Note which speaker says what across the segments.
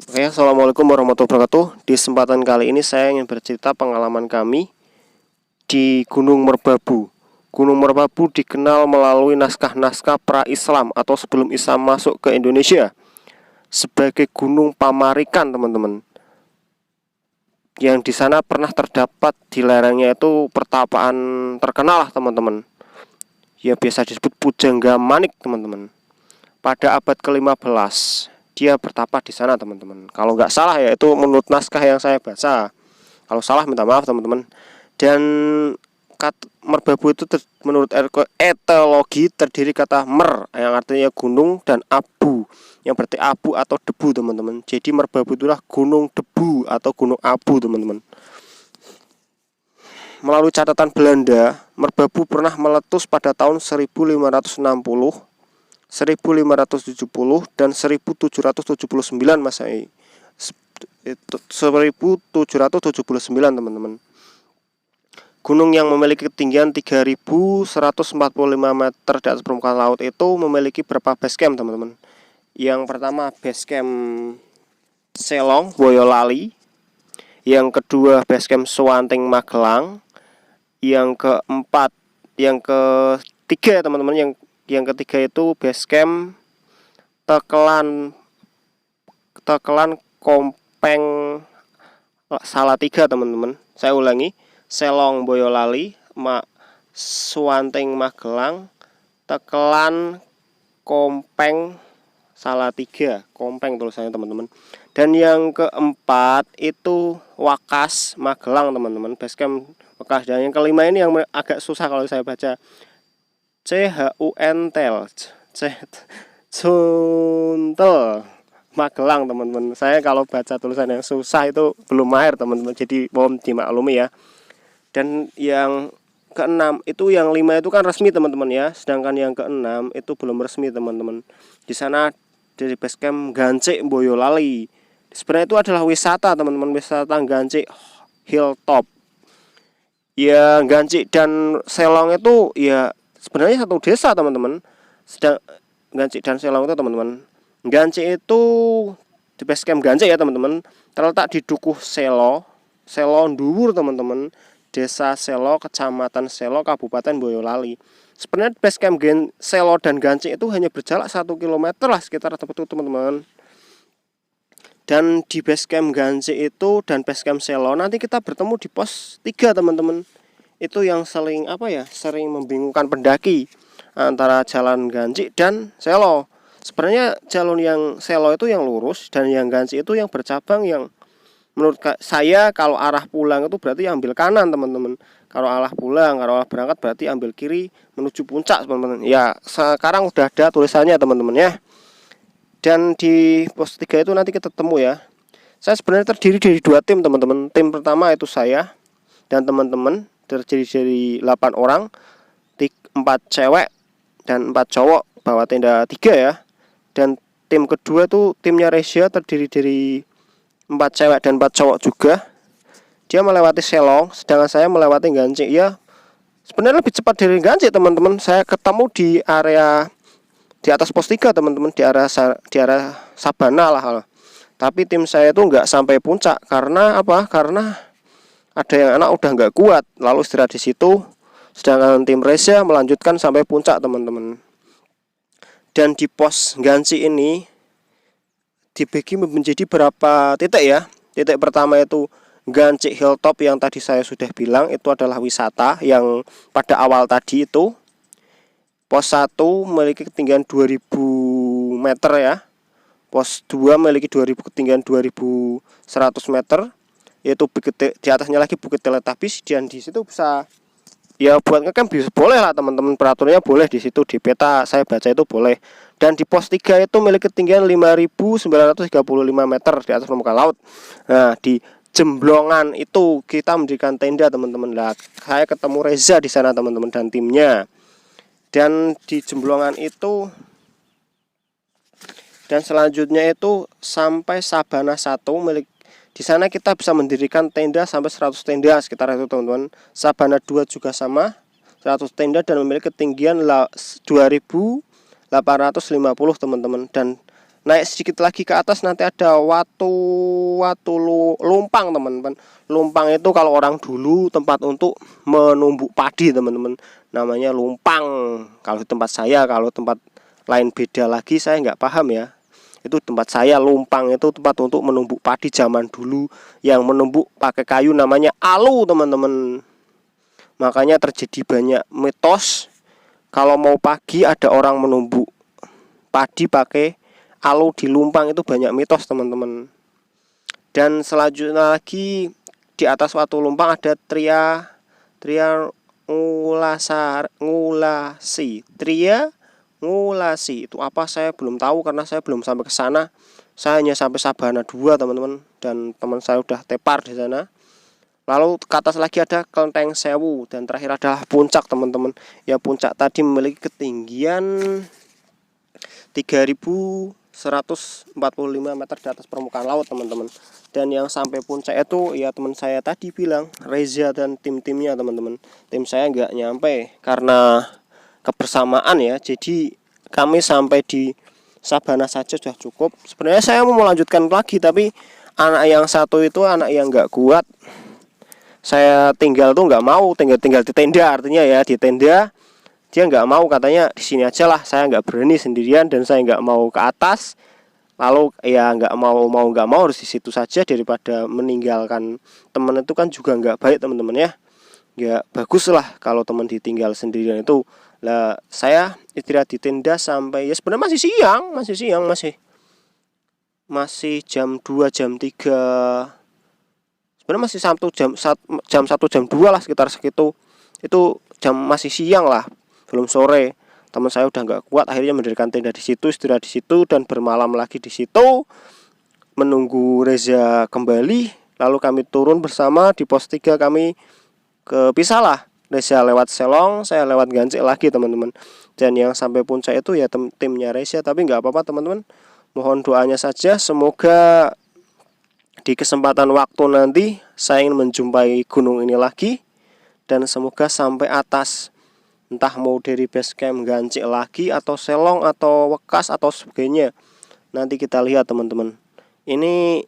Speaker 1: Oke, assalamualaikum warahmatullahi wabarakatuh. Di kesempatan kali ini saya ingin bercerita pengalaman kami di Gunung Merbabu. Gunung Merbabu dikenal melalui naskah-naskah pra-Islam atau sebelum Islam masuk ke Indonesia sebagai Gunung Pamarikan, teman-teman. Yang di sana pernah terdapat di lerengnya itu pertapaan terkenal lah, teman-teman. Ya biasa disebut Pujangga Manik, teman-teman. Pada abad ke-15 dia bertapa di sana, teman-teman. Kalau nggak salah ya, itu menurut naskah yang saya baca. Kalau salah minta maaf, teman-teman. Dan Merbabu itu menurut etologi terdiri kata mer yang artinya gunung dan abu yang berarti abu atau debu, teman-teman. Jadi Merbabu itulah gunung debu atau gunung abu, teman-teman. Melalui catatan Belanda, Merbabu pernah meletus pada tahun 1560, 1570 dan 1779 Masehi. 1779, teman-teman. Gunung yang memiliki ketinggian 3145 meter di atas permukaan laut itu memiliki berapa base camp, teman-teman? Yang pertama base camp Selong Boyolali, yang kedua base camp Suwanting Magelang, yang ketiga, teman-teman, yang ketiga itu base camp Tekelan Kompeng Salatiga, teman-teman. Saya ulangi, Selong Boyolali, Suwanting Magelang, Tekelan Kompeng Salatiga, Kompeng tulisannya, teman-teman. Dan yang keempat itu Wakas Magelang, teman-teman, base camp Wakas. Dan yang kelima ini yang agak susah kalau saya baca, CHUNTEL Cuntel Magelang, teman-teman. Saya kalau baca tulisan yang susah itu belum mahir, teman-teman. Jadi mohon dimaklumi ya. Dan yang keenam itu, yang lima itu kan resmi, teman-teman ya. Sedangkan yang keenam itu belum resmi, teman-teman. Di sana dari base camp Gancik Boyolali. Sebenarnya itu adalah wisata, teman-teman, wisata Gancik Hilltop. Ya, Gancik dan Selong itu ya sebenarnya satu desa, teman-teman. Sedang Gancik dan Selong itu, teman-teman. Gancik itu di base camp Gancik ya, teman-teman, terletak di Dukuh Selo Nduwur, teman-teman. Desa Selo, Kecamatan Selo, Kabupaten Boyolali. Sebenarnya base camp Selo dan Gancik itu hanya berjarak 1 km lah sekitar tempat itu, teman-teman. Dan di base camp Gancik itu dan base camp Selo nanti kita bertemu di pos 3, teman-teman. Itu yang sering membingungkan pendaki antara jalan Gancik dan Selo. Sebenarnya jalur yang Selo itu yang lurus dan yang Gancik itu yang bercabang, yang menurut saya kalau arah pulang itu berarti ambil kanan, teman-teman. Kalau arah berangkat berarti ambil kiri menuju puncak, teman-teman. Ya, sekarang udah ada tulisannya, teman-teman ya. Dan di pos 3 itu nanti kita ketemu ya. Saya sebenarnya terdiri dari 2 tim, teman-teman. Tim pertama itu saya dan teman-teman, terdiri dari 8 orang, 4 cewek dan 4 cowok, bawa tenda 3 ya. Dan tim kedua tuh timnya Resia, terdiri dari 4 cewek dan 4 cowok juga. Dia melewati Selong, sedangkan saya melewati Gancik. Ya, sebenarnya lebih cepat dari Gancik, teman-teman. Saya ketemu di area di atas pos 3, teman-teman, di area Sabana lah. Tapi tim saya itu nggak sampai puncak karena apa? Karena ada yang anak udah nggak kuat, lalu istirahat di situ. Sedangkan tim Resia melanjutkan sampai puncak, teman-teman. Dan di pos Gancik ini dibagi menjadi berapa titik ya. Titik pertama itu Gancik Hilltop yang tadi saya sudah bilang, itu adalah wisata yang pada awal tadi itu. Pos 1 memiliki ketinggian 2000 meter ya. Pos 2 memiliki ketinggian 2100 meter, yaitu di atasnya lagi Bukit Teletabis. Dan di situ bisa ya buat ngecamp bisa, boleh lah, teman-teman. Peraturannya boleh di situ, di peta saya baca itu boleh. Dan di pos 3 itu memiliki ketinggian 5935 meter di atas permukaan laut. Nah, di Jemblongan itu kita mendirikan tenda, teman-teman. Lah, saya ketemu Reza di sana, teman-teman, dan timnya. Dan di Jemblongan itu, dan selanjutnya itu sampai Sabana 1 milik. Di sana kita bisa mendirikan tenda sampai 100 tenda sekitar itu, teman-teman. Sabana 2 juga sama, 100 tenda dan memiliki ketinggian 2850, teman-teman. Dan naik sedikit lagi ke atas nanti ada lumpang teman-teman. Lumpang itu kalau orang dulu tempat untuk menumbuk padi teman-teman, namanya lumpang kalau di tempat saya. Kalau tempat lain beda lagi, saya nggak paham ya. Itu tempat saya lumpang itu tempat untuk menumbuk padi zaman dulu, yang menumbuk pakai kayu namanya alu teman-teman. Makanya terjadi banyak mitos kalau mau pagi ada orang menumbuk padi pakai alu di lumpang, itu banyak mitos teman-teman. Dan selanjutnya lagi di atas Watu Lumpang ada Tria ngulasi. Itu apa saya belum tahu karena saya belum sampai ke sana. Saya hanya sampai Sabana 2 teman-teman, dan teman saya udah tepar di sana. Lalu ke atas lagi ada Kelenteng Sewu, dan terakhir adalah puncak teman-teman. Ya, puncak tadi memiliki ketinggian 3.145 meter di atas permukaan laut teman-teman. Dan yang sampai puncak itu ya teman saya tadi bilang, Reza dan tim-timnya teman-teman. Tim saya nggak nyampe karena kebersamaan ya. Jadi kami sampai di Sabana saja sudah cukup. Sebenarnya saya mau melanjutkan lagi, tapi anak yang satu itu anak yang nggak kuat. Saya tinggal tuh nggak mau, tinggal di tenda, artinya ya di tenda. Dia nggak mau, katanya di sini aja lah, saya nggak berani sendirian dan saya nggak mau ke atas. Lalu ya nggak mau harus di situ saja, daripada meninggalkan teman itu kan juga nggak baik teman-teman ya. Nggak bagus lah kalau teman ditinggal sendirian itu. Lah saya istirahat di tenda sampai ya sebenarnya masih jam 2 jam 3. Sebenarnya masih jam 1 jam 2 lah, sekitar segitu. Itu jam masih siang lah, belum sore. Teman saya udah nggak kuat, akhirnya mendirikan tenda di situ, istirahat di situ, dan bermalam lagi di situ menunggu Reza kembali. Lalu kami turun bersama di pos 3, kami ke Pisalah. Reza lewat Selong, saya lewat Gancik lagi teman-teman. Dan yang sampai puncak itu ya timnya Reza, tapi nggak apa-apa teman-teman. Mohon doanya saja, semoga di kesempatan waktu nanti saya ingin menjumpai gunung ini lagi, dan semoga sampai atas. Entah mau dari base camp Gancik lagi, atau Selong, atau Wekas, atau sebagainya. Nanti kita lihat teman-teman. Ini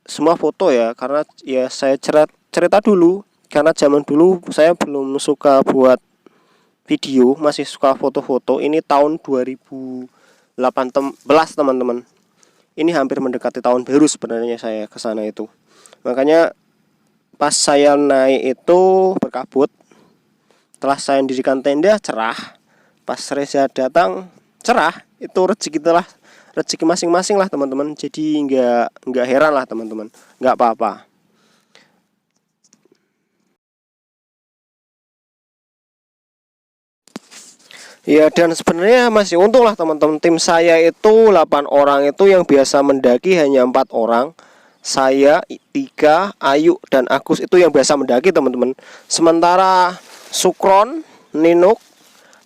Speaker 1: semua foto ya, karena ya saya cerita dulu. Karena zaman dulu saya belum suka buat video, masih suka foto-foto. Ini tahun 2018 teman-teman. Ini hampir mendekati tahun baru sebenarnya saya ke sana itu. Makanya pas saya naik itu berkabut. Setelah saya mendirikan tenda cerah, pas Reza datang cerah, itu rezeki masing-masing lah teman-teman. Jadi nggak heran lah teman-teman, nggak apa-apa. Ya, dan sebenarnya masih untung lah teman-teman. Tim saya itu 8 orang, itu yang biasa mendaki hanya 4 orang. Saya, Tika, Ayu, dan Agus itu yang biasa mendaki teman-teman. Sementara Sukron, Ninuk,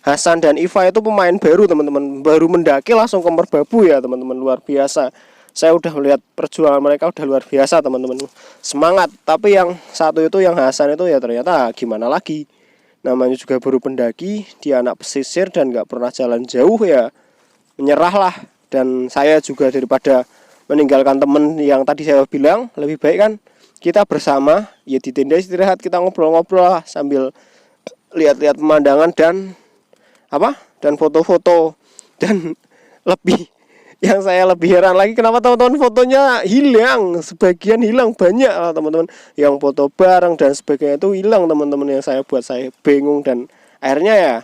Speaker 1: Hasan, dan Iva itu pemain baru teman-teman. Baru mendaki langsung ke Merbabu ya teman-teman, luar biasa. Saya udah melihat perjuangan mereka udah luar biasa teman-teman. Semangat. Tapi yang satu itu, yang Hasan itu ya ternyata gimana lagi. Namanya juga baru pendaki, dia anak pesisir dan gak pernah jalan jauh ya, menyerah lah. Dan saya juga daripada meninggalkan temen yang tadi saya bilang, lebih baik kan kita bersama ya di tenda istirahat, kita ngobrol-ngobrol lah sambil lihat-lihat pemandangan dan foto-foto. Dan lebih yang saya lebih heran lagi, kenapa teman-teman fotonya hilang, sebagian hilang, banyak lah teman-teman yang foto bareng dan sebagainya itu hilang teman-teman. Yang saya bingung, dan akhirnya ya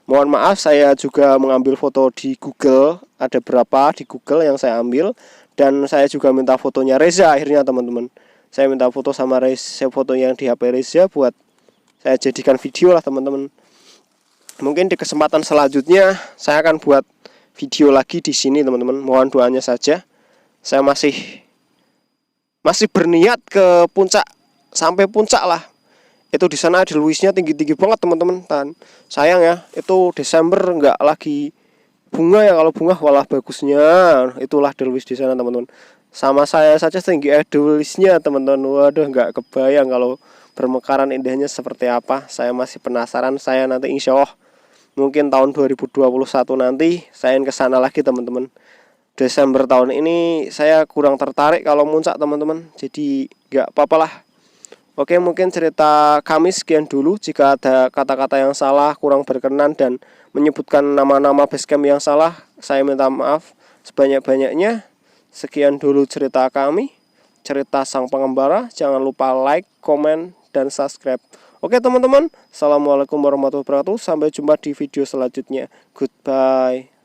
Speaker 1: mohon maaf, saya juga mengambil foto di Google, ada berapa di Google yang saya ambil, dan saya juga minta fotonya Reza. Akhirnya teman-teman saya minta foto sama Reza, foto yang di HP Reza buat saya jadikan video lah teman-teman. Mungkin di kesempatan selanjutnya saya akan buat video lagi di sini teman-teman. Mohon doanya saja. Saya masih berniat ke puncak, sampai puncak lah. Itu di sana ada luisnya tinggi-tinggi banget teman-teman. Dan sayang ya, itu Desember nggak lagi bunga ya. Kalau bunga walah bagusnya. Itulah Delwis di sana teman-teman. Sama saya saja tinggi Delwisnya teman-teman. Waduh, nggak kebayang kalau bermekaran indahnya seperti apa. Saya masih penasaran. Saya nanti insya Allah mungkin tahun 2021 nanti saya ingin kesana lagi teman-teman. Desember tahun ini saya kurang tertarik kalau muncak teman-teman. Jadi nggak apa-apa lah. Oke, mungkin cerita kami sekian dulu. Jika ada kata-kata yang salah, kurang berkenan, dan menyebutkan nama-nama basecamp yang salah, saya minta maaf sebanyak-banyaknya. Sekian dulu cerita kami, cerita sang pengembara. Jangan lupa like, komen, dan subscribe. Oke teman-teman, assalamualaikum warahmatullahi wabarakatuh. Sampai jumpa di video selanjutnya. Goodbye.